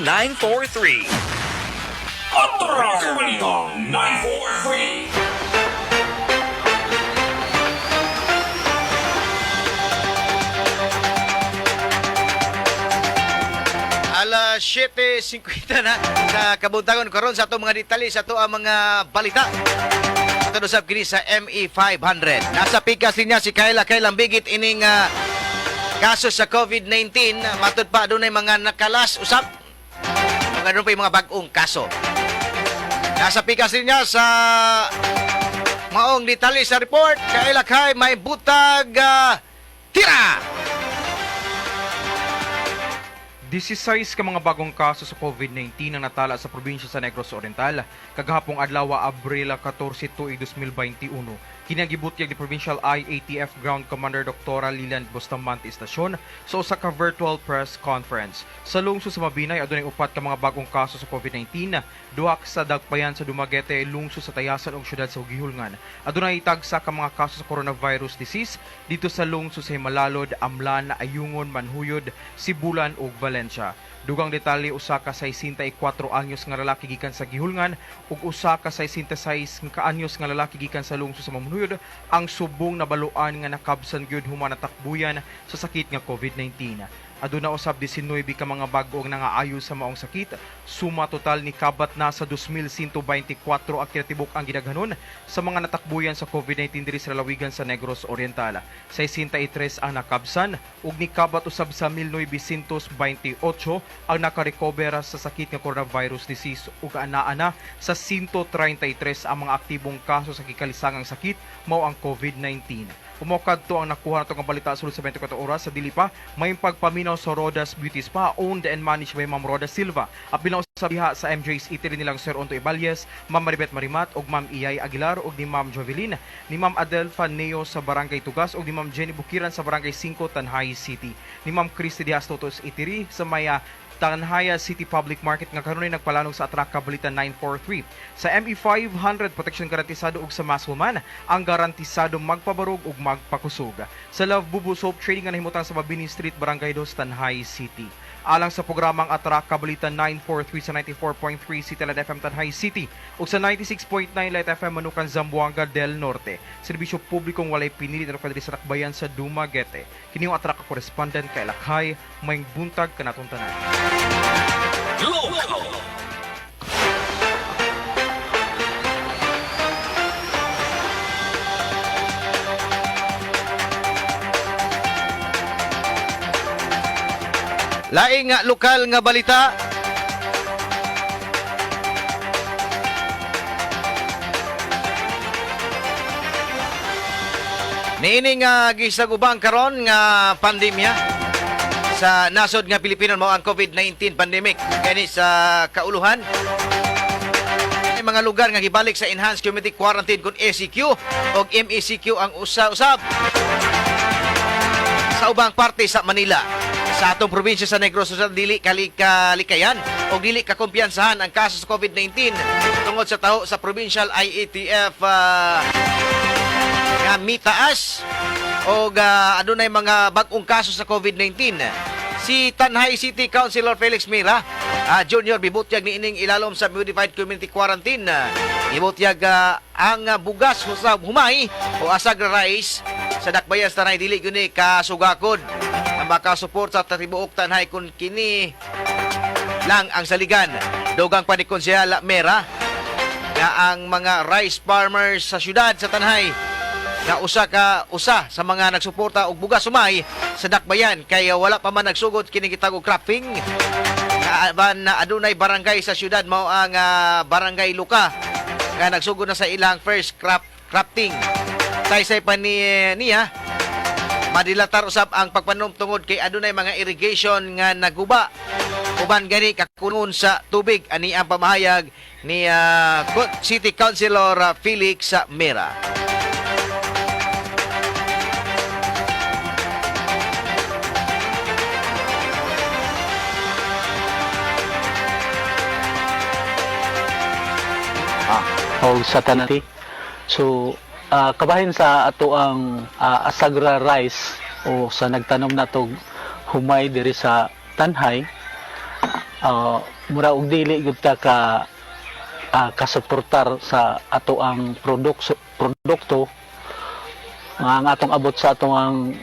943. Atraco Balitang 943. Alas 7:50 na sa kabuntangon karon sa ato mga detalye sa ato ang mga balita. Ato usab kini sa ME 500. Nasa pikas niya si Kayla Bigit ining kaso sa COVID-19. Matud pa adunay mga nakalas usab. Mga doon pa yung mga bag-ong kaso. Nasa pikas niya sa maong detalye sa report. Kayla may butag tira. 16 ka mga bagong kaso sa COVID-19 ang natala sa probinsya sa Negros Oriental. Kagahapong adlaw Abril 14, 2021. Kinagibutyag ni Provincial IATF Ground Commander Dr. Liland Bustamante Istasyon sa usa ka virtual press conference. Sa lungsod sa Mabinay, adunay upat ka mga bagong kaso sa COVID-19. Duha sa Dagpayan sa Dumaguete, lungsod sa Tayasan ug syudad sa Gihulngan. Adunay tagsa ka mga kaso sa coronavirus disease dito sa lungsod sa Himalalod, Amlan, Ayungon, Manhuyod, Sibulan ug Valencia. Dugang detalye, usa ka 64 anyos nga lalaki gikan sa Gihulngan ug usa ka 66 ka anyos nga lalaki gikan sa lungsod sa Mamnuyod ang subong nabaluan nga nakabsan gyud human natakbuyan sa sakit nga COVID-19. Aduna usab 19 ka mga bag-o ang nangaayo sa maong sakit. Suma total ni kabat na sa 2,124 ang kinatibuk ang gidaghanon sa mga natakbuyan sa COVID-19 diri sa lalawigan sa Negros Oriental. 63 ang nakabsan ug ni kabat usab sa 1,928 ang nakarecover sa sakit nga coronavirus disease ug anaa na sa 133 ang mga aktibong kaso sa gikalisangang sakit mao ang COVID-19. Umokad to ang nakuha nato nga balita sulod sa 24 oras sa dili pa may pagpaminaw sa Rodas Beauty Spa owned and managed by Ma'am Roda Silva. Apil sa biha sa MJ's Eatery nilang Sir Onto Ibalyes, Ma'am Maribet Marimat ug Ma'am Iyay Aguilar ug ni Ma'am Jovelyn, ni Ma'am Adelfa Neo sa Barangay Tugas ug ni Ma'am Jenny Bukiran sa Barangay 5 Tanhay City. Ni Ma'am Christy Diaz Totos Eatery sa Maya Tanhaya City Public Market nga karon ay nagpalanog sa Atraca Balita 943. Sa ME 500 protection garantisado ug sa Muscleman ang garantisado magpabarog ug magpakusog. Sa Love Bubu Soap Trading nga nahimutang sa Mabini Street, Barangay 2, Tanhay City. Alang sa programang Atraca Balita 943 sa 94.3 City Light FM Tanhay City ug sa 96.9 Light FM Manukan Zamboanga del Norte. Serbisyo publikong walay pinili na kadiri sa Rakbayan sa Dumaguete. Kini ang Atraca correspondent kay Lakhay, mayng buntag kanatong tanan. Local. Laing nga lokal nga balita. Niini nga gisagubang karon nga pandemya sa nasod nga Pilipino mao ang COVID-19 pandemic kani sa kauluhan. May mga lugar nga gibalik sa enhanced community quarantine kun ECQ o MECQ ang usa-usab sa ubang parte sa Manila. Sa atong probinsya sa Negros Oriental dili kalikayan o dili kakumpiyansahan ang kaso sa COVID-19 tungod sa taho sa Provincial IATF nga mitaas o adunay mga bag-ong kaso sa COVID-19. Si Tanhay City Councilor Felix Mira Junior bibutyag ni ining ilalom sa Modified Community Quarantine. Bibutyag ang bugas sa humay o asag rice sa Dakbayan sa Tanay dili guni kasugakod makasupport sa tibuok Tanhay kung kini lang ang saligan. Dogang pa ni Konsehal Mera na ang mga rice farmers sa syudad sa Tanhay na usa sa mga nagsuporta og bugas sumay sa Dakbayan kaya wala pa man nagsugod kini gitag og cropping na adunay barangay sa syudad mao ang barangay Luka nga nagsugod na sa ilang first crafting. Saysay pa niya madilatar usab ang pagpanom tungod kay adunay mga irrigation nga naguba uban gani kakunon sa tubig ani ang pamahayag ni City Councilor Felix Mera. O sa tanati. So kabahin sa ato ang asagra rice o sa nagtanom natog humay diri sa Tanhay. mura og dili gud ta ka kasuportar sa ato ang produkto nga ang atong abot sa atong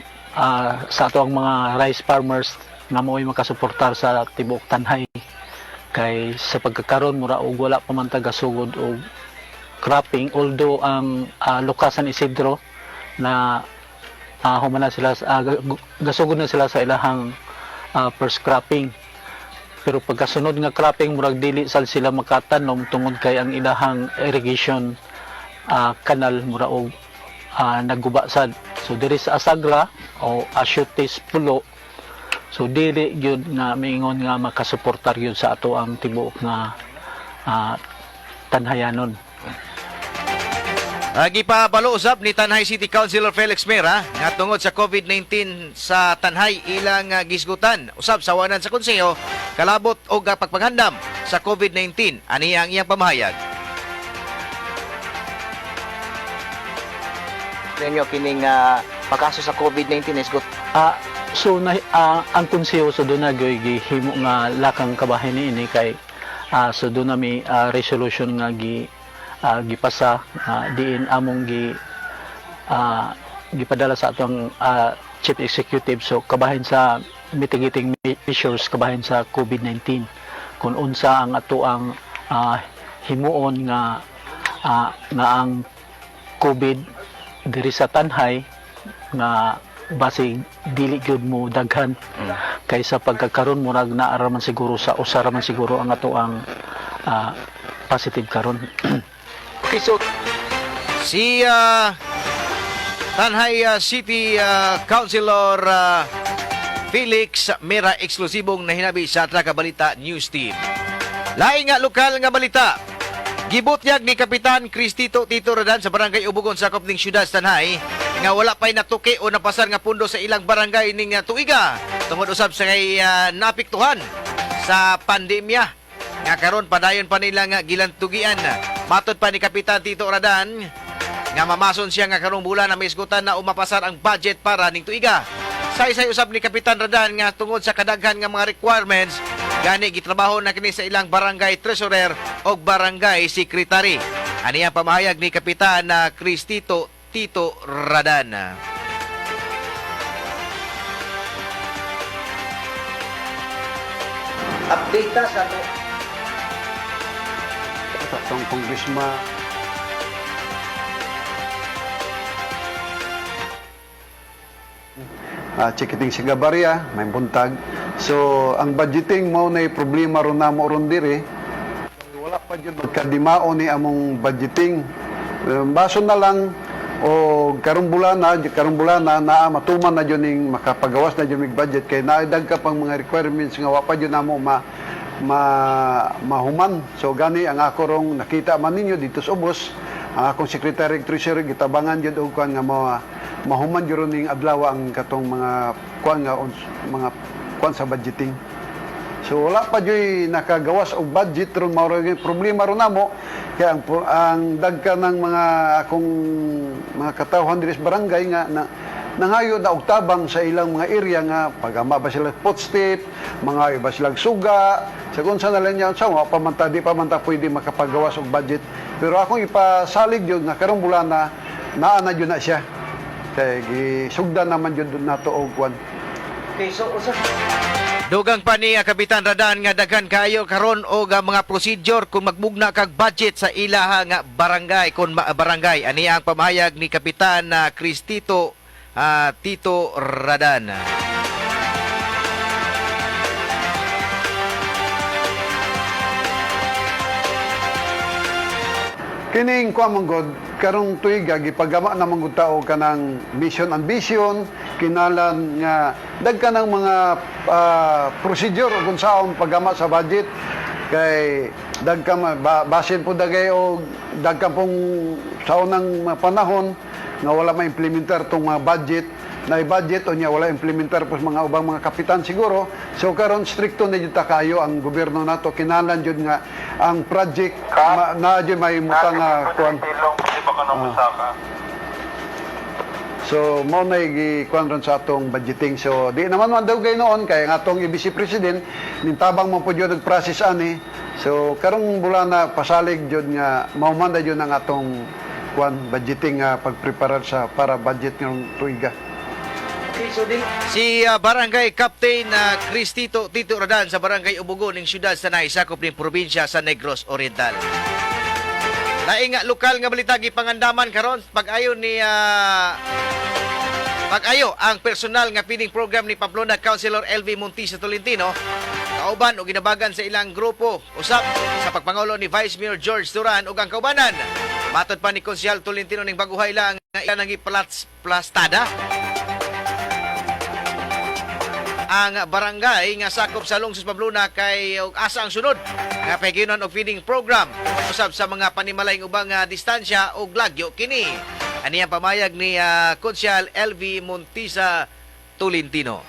sa atong mga rice farmers nga mo'y makasuportar sa tibuok Tanhay. Kay sa pagkakaroon mura og wala pa man tagasugod og cropping, although ang Lukasan Isidro na humana sila gasugod na sila sa ilahang first cropping. Pero pagkasunod nga cropping murag dili sila makatanom tungod kay ang ilahang irrigation kanal mura og nagguba sad. So diri sa Asagra o Asyutes Pulo, so dili gyud nga miingon nga makasuportar gyud sa ato ang tibuok nga Tanhayanon. Gipabalo usab ni Tanhay City Councilor Felix Mera nga tungod sa COVID-19 sa Tanhay ilang gisgutan usab sa wanan sa konseho kalabot og pagpanghandam sa COVID-19. Ani ang iyang pamahayag. Nenyo kining pagkaso sa COVID-19 is good. So ang konseho so doon na gihimo nga lakang kabahin niini kay so doon na may resolution nga gipasa diin among gipadala sa atong chief executive so kabahin sa mitigating measures kabahin sa COVID-19 kung unsa ang ato ang himuon nga ang COVID diri sa Tanhay nga basig dili gyud mo daghan kaysa pagkakaroon murag naara man siguro sa usara man siguro ang ato ang positive karon. Okay, so si Tanhay City Councilor Felix Mera eksklusibong nahinabi sa Atlaka Balita News Team. Laing nga lokal nga balita. Gibutyag ni Kapitan Cristito Tito Radan sa barangay Ubugon sa Kopling Syudad Tanhay nga wala pay natuki o napasar nga pundo sa ilang barangay ning tuiga tungod usab sa kay napiktuhan sa pandemya nga karon padayon pa nila nga gilantugian. Matod pa ni Kapitan Tito Radan nga mamason siya nga karong bulan na maisgutan na umapasar ang budget para ning tuiga. Say-say usab ni Kapitan Radan nga tungod sa kadaghan nga mga requirements gani gitrabaho na kini sa ilang barangay treasurer o barangay secretary. Ani ang pamahayag ni Kapitan Cristito Tito Radan. Update ta sa tatong kongresma Chikiting Sigabarya, may buntag. So, ang budgeting mo na problema ron na mo ron diri. Wala pa dyan magkadimao ni among budgeting. Baso na lang o karong bulana na matuman na dyan ning makapagawas na dyan mig budget kay naidag ka pang mga requirements nga wapa dyan na mo mahuman. So, gani ang ako rong nakita man ninyo dito sa ubos. Ang akong Secretary Treasurer gitabangan jud og kuan nga mahuman jud ning adlaw ang katong mga kuan sa budgeting. So wala pa jud nakagawas og budget ron mao problema ron namo kaya ang dagka ng mga akong mga katawhan diri sa barangay nga nangayo na og tabang sa ilang mga area nga pagama ba sila potstep, mangayo ba sila suga, sagon sa nalang niya sa pa man ta di pa man ta pwede makapagawas og budget. Pero akong ipasalig yun nga karong bulan na naana yun na siya. Kaya gisugdan naman yun nato og kwan. Okay, so dugang pa ni Kapitan Radan nga daghan kayo karon og mga procedure kung magbugna kag budget sa ilaha nga barangay kun barangay. Ani ang pamahayag ni Kapitan Cristito Tito Radan. Kining kuha manggod karong tuiga gipagama na manggod tao kanang mission and vision kinalan nga dagka ng mga procedure kung saan pagama sa budget kay dagka basin po dagay o dagka pong sa unang panahon nga wala ma-implementar tong mga budget na budget o niya wala implementar po mga ubang mga kapitan siguro. So karon stricto na jud ta kayo ang gobyerno nato kinalan jud nga ang project na jud may mutang kuan. So mo na gikuan ron sa atong budgeting. So di naman man daw gay noon kay nga atong Vice President nintabang mo pud yung process ani. So karong bulan na pasalig jud nga maumanda jud ang atong kuan budgeting nga pagpreparar sa para budget ngayong tuiga. Si Barangay Captain Chris Tito Radan sa Barangay Ubugo ng siyudad sa naisakop ng probinsya sa Negros Oriental. Laing nga lokal nga balita gipangandaman karon pag-ayo ni pag-ayo ang personal nga feeding program ni Pamplona Councilor LV Montisa Tolentino kauban o ginabagan sa ilang grupo usap sa pagpangulo ni Vice Mayor George Duran ug ang kaubanan. Matod pa ni Konsyal Tolentino ning baguhay lang nga ilan nang plastada ang barangay nga sakop sa lungsod Pamplona kay asa ang sunod nga pagiunan og feeding program usab sa mga panimalayng ubang distansya og lagyo kini. Ani ang pamayag ni Konsyal LV Montisa Tolentino.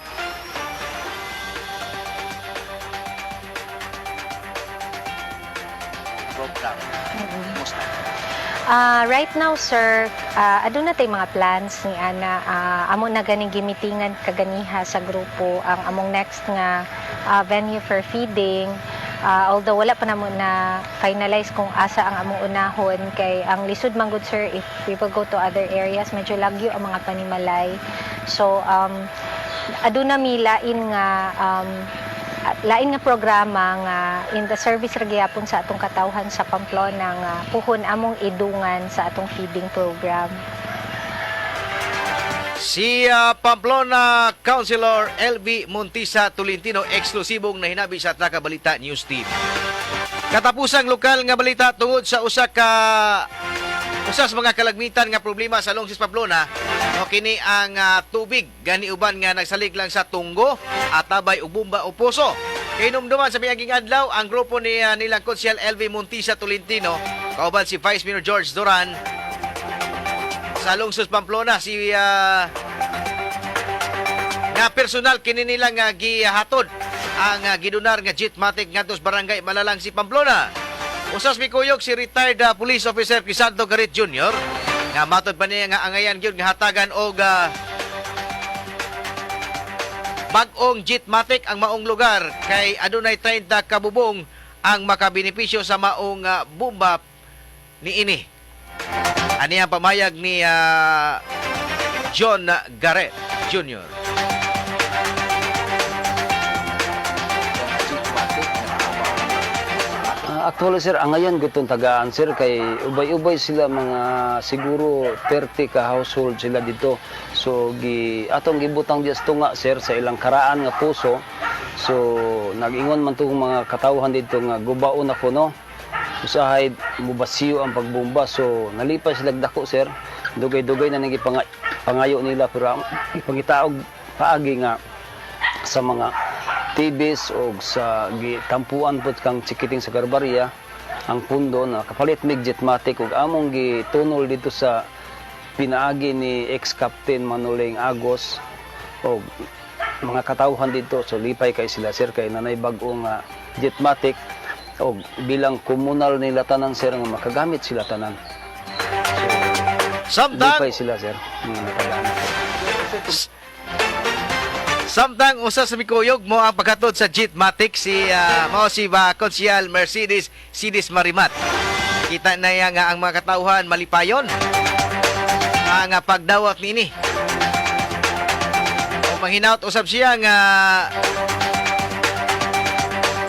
Program. Right now, sir, aduna tay mga plans ni ana amo na ganing gimitingan kaganiha sa grupo ang among next nga venue for feeding. Although wala pa namo na finalize kung asa ang among unahon kay ang lisod man gud, sir, if we will go to other areas medyo lagyo ang mga panimalay. So aduna mi lain nga programa nga in the service ra gyapon sa atong katawhan sa Pamplona nga puhon among idungan sa atong feeding program. Si Pamplona Councilor LV Montisa Tolentino eksklusibong nahinabi sa Taka Balita News Team. Katapusang lokal nga balita tungod sa usa sa mga kalagmitan nga problema sa lungsod Pamplona. No, kini ang tubig gani uban nga nagsalig lang sa tunggo, atabay ug bomba o puso. Kay numduman sa miaging adlaw ang grupo ni nilang Konsyal LV Montisa Tolentino kauban si Vice Mayor George Duran sa lungsod Pamplona si nga personal kini nila nga gihatod ang gidunar nga Jetmatic ngadto sa barangay Malalang si Pamplona. Usas mikuyog si retired police officer Crisanto Garit Jr. nga matod pa niya nga angayan gyud nga hatagan og bag-ong Jetmatic ang maong lugar kay adunay 30 kabubong ang makabenepisyo sa maong bomba niini. Ani ang pamayag ni John Garrett Jr. Actually, sir, ang ngayon gutong tagaan, sir, kay ubay-ubay sila mga siguro 30 ka household sila dito. So atong gibutang dias tunga, sir, sa ilang karaan nga puso. So nag-ingon man tong mga katawhan dito nga gubaon ako, no. Usahay mubasiyo ang pagbomba. So nalipay sila dako, sir. Dugay-dugay na pangayo nila pero ipangitaog paagi nga sa mga TVs o sa gitampuan po kang chikiting sa Garbaria ang pundo na kapalit mig Jetmatic ug among gitunol dito sa pinaagi ni ex-captain Manoling Agos o mga katawhan dito. So lipay kay sila, sir, kay nanay bag-ong Jetmatic o bilang komunal nila tanan, sir, nga makagamit sila tanan. So lipay sila, sir. Samtang usa sa mikuyog mo ang paghatod sa Jetmatic si Konsyal Mercedes Sidis Marimat. Kita na ya nga ang mga katawhan malipayon ang pagdawat nini. O manghinaut usab siya nga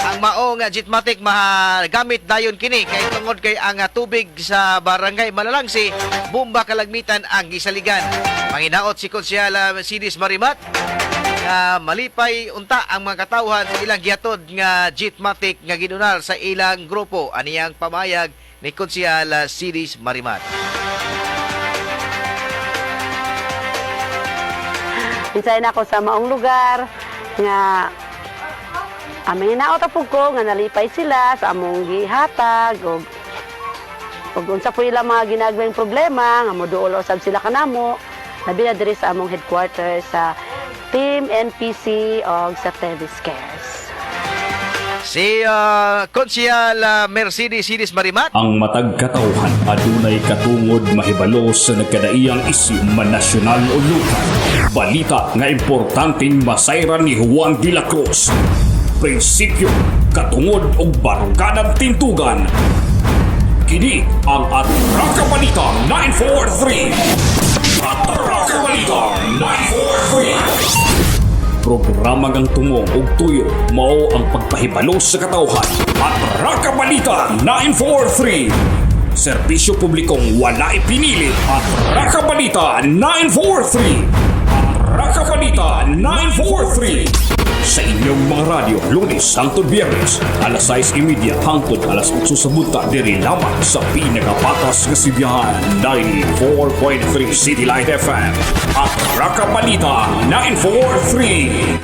ang maong Jetmatic magamit dayon kini kay tungod kay ang tubig sa barangay Malalang si bomba kalagmitan ang gisaligan. Manghinaot si Konsyal Sidis Marimat malipay unta ang mga katawhan sa ilang gihatod nga Jetmatic nga gidunar sa ilang grupo. Aniyang pamayag ni Konsyal Sidis Marimat. Insay na ako sa maong lugar nga aming naot po ko nga nalipay sila sa among gihatag og unsa po ila mga ginagawang problema nga moduol usab sila kanamo labi na diri sa among headquarters sa Team NPC o sa Tevis Cares. Si Konsehal Mercedes Sidis Marimat. Ang matag katawhan adunay katungod mahibalo sa nagkadaiyang isyu man nasyonal o lokal. Balita nga importanteng masayran ni Juan de la Cruz. Prinsipyo, katungod og baruganang tintugan. Kini ang Atraka Balita 943. Atraka Balita 943. Programa ngang tumong og tuyo mao ang pagpahibalo sa katawhan. Atraka Balita 943. Serbisyo publikong wala ipinili. Atraka Balita 943. Atraka Balita 943. Sa inyong mga radyo, Lunes hangtod Biyernes, alas 6:30 hangtod alas 8 sa bunta diri lamang sa pinakapatas nga sibiyahan 94.3 City Light FM at Raka Balita 943.